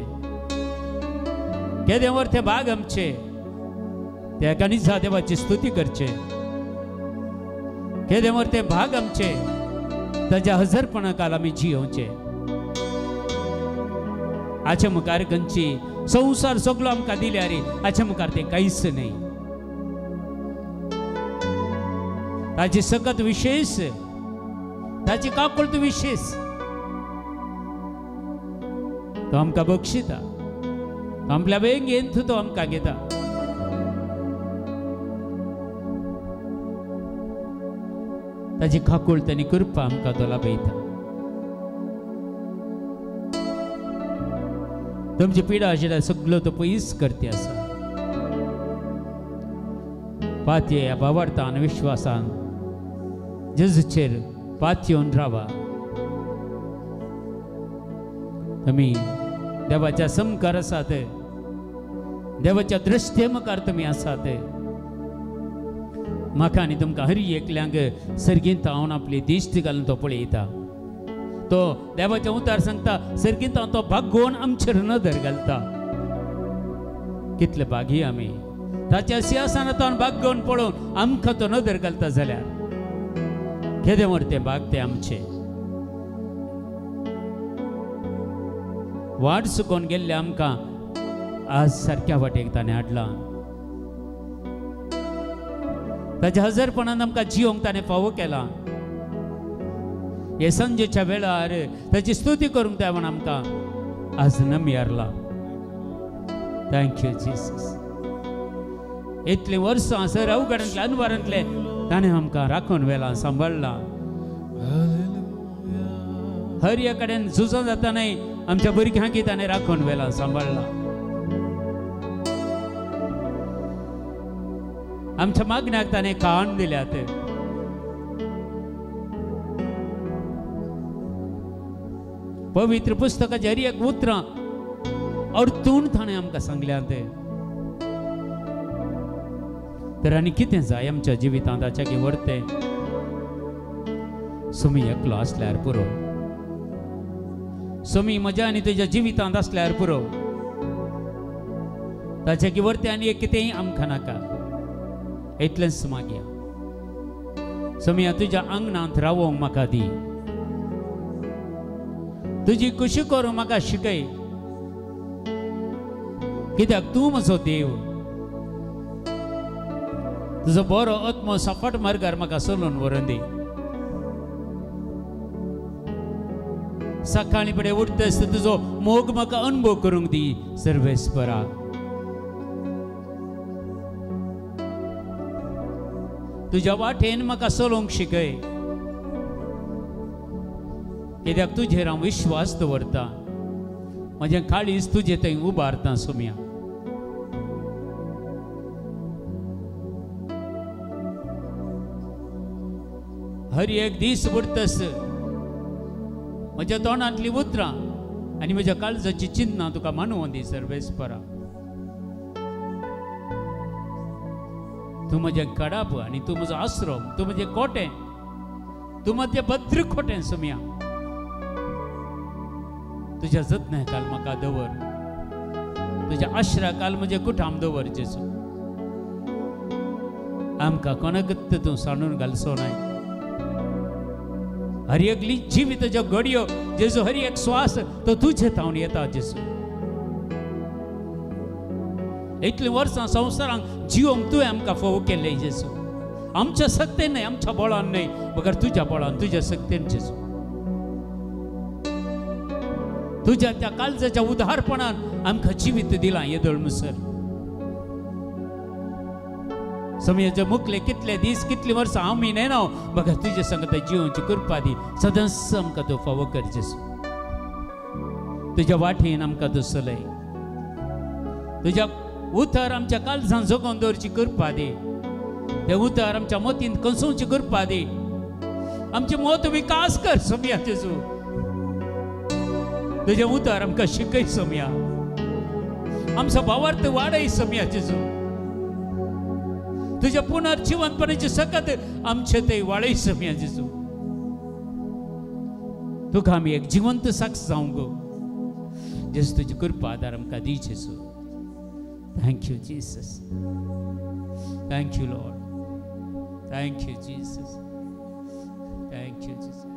केदें वर्थें बाग आमचे त्या कनिसा देवाची स्तुती करचे केदेमोर ते भाग आमचे ताच्या हजरपणाकाल आमी जियोवचे हाचे मुखार खंयची संवसार सगळो आमकां दिल्या रे हाचे मुखार ते कांयच न्ही ताची सकत विशेष ताची काकुळत विशेष तो आमकां बक्षिता तो आपल्या वेंगेन तो आमकां घेता ताची काकुळत आनी कृपा आमकां तो लाभयता तुमची पिडा आशिल्ल्या सगळो तो पयस करते आसा पातये ह्या भावार्थान विश्वासान जेजूचेर पातयेवन रावा तुमी देवाच्या समकार आसात देवाच्या दृश्टे मुखार तुमी आसात म्हाका आनी तुमकां हर एकल्यांक सर्गींत हांव आपली दिश्ट घालून तो पळयता तो देवाच्या उतार सांगता सर्गींत हांव तो भागोवन आमचेर नदर घालता कितले भागी आमी ताच्या सिंहासनांतल्यान भागोवन पळोवन आमकां तो नदर घालता जाल्यार केदें व्हर ते भाग ते आमचे वाट चुकोवन गेल्ले आमकां आज सारक्या वाटेक ताणें हाडला ताच्या हजरपणान आमकां जियोंक ताणें फावो केला हे संजेच्या वेळार ताची स्तुती करूंक देवान आमकां आज नमी हारला थँक्यू जीसस इतली वर्सां सर अवघडांतले अनवरांतले ताणें आमकां राखून व्हेला सांबाळला हर एक कडेन झुजो जातानाय आमच्या भुरग्यांकी ताणें राखून व्हेला सांबाळला आमच्या मागण्याक ताणें खाण दिल्यात पवित्र पुस्तकाची हर एक उतरां अर्थून ताणें आमकां सांगल्यात तर आनी कितें जाय आमच्या जिवितांत ताच्या की वर्ते सुमी एकलो आसल्यार पुरो सुमी म्हज्या आनी तुज्या जिवितांत आसल्यार पुरो ताच्या की वर्ते आनी एक कितेंय आमकां नाका इतलेंच मागया सुमी तुज्या आंगणांत रावोंक म्हाका दी तुजी खुशी करूंक म्हाका शिकय कित्याक तूं म्हजो देव तुजो बरो आत्मो सपाट मार्गार म्हाका चलोवन व्हरून दी सकाळी फुडें उठतस तुजो मोग म्हाका अनुभव करूंक दी सर्वेस्परा तुज्या वाटेन म्हाका चलोवंक शिकय कित्याक तुजेर हांव विश्वास दवरता म्हजें काळीज तुजे थंय उबारता सुम्या हर एक दीस उरतस म्हज्या तोंडांतली उतरां आनी म्हज्या काळजाची चिन्नां तुका मानवून दी सर्वेस्परा तूं म्हजें कडाप आनी तूं म्हजो आसरो तूं म्हजें कोटें तूं म्हजें भद्र खोटें सुम्या तुज्या जतनाय काल म्हाका दवर तुज्या आश्रा काल म्हजें कुठाम दवर जेजू आमकां कोणाकच तूं सांडून घालचो नाय हर एकली जिविताच्यो घडयो जेजू हर एक श्वास तो तुजे थावन येता जेजू इतली वर्सां संवसारांत जिवंक तुवें आमकां फोव केल्लें जेजू आमच्या सक्तेन न्हय आमच्या बळान न्हय बगर तुज्या बळान तुज्या सक्तेन जेजू तुज्या त्या काळजाच्या उदारपणान आमकां जिवीत दिलां येदोळ मुसर समयाचे मुखले कितले दीस कितली वर्सां आमी नेनाव बगर तुजे संगत जिवोवची कृपा दी सदांच आमकां तूं फावो कर जेजू तुज्या वाटेन आमकां तूं चलय तुज्या उतर आमच्या काळजांत जगोवन दवरची कृपा दी ते उतर आमच्या मोतीन कसोवची कृपा दी आमचे मोत विकास कर सोम्या जेजू तुझे उतर आमकां शिकय सोम्या आमचो भावार्थ वाडय सोम्या जेजू तुझ्या पुनर्जीवनपणाची सकत आमचे ते वाडय सोम्या जेजू तुका आमी एक जिवंत साक्ष जावंक गो जेजू तुजी कृपा आदार आमकां दी जेजू Thank you, Jesus. Thank you, Lord. Thank you, Jesus. Thank you, Jesus.